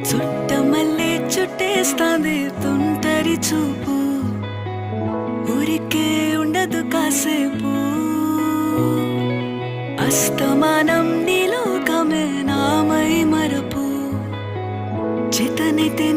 చుట్టమల్లే చుట్టేస్తాంది తుంటరి చూపు, ఊరికే ఉండదు కాసేపు. అస్తమానం నీలోకమే నామై మరపు, చితనితి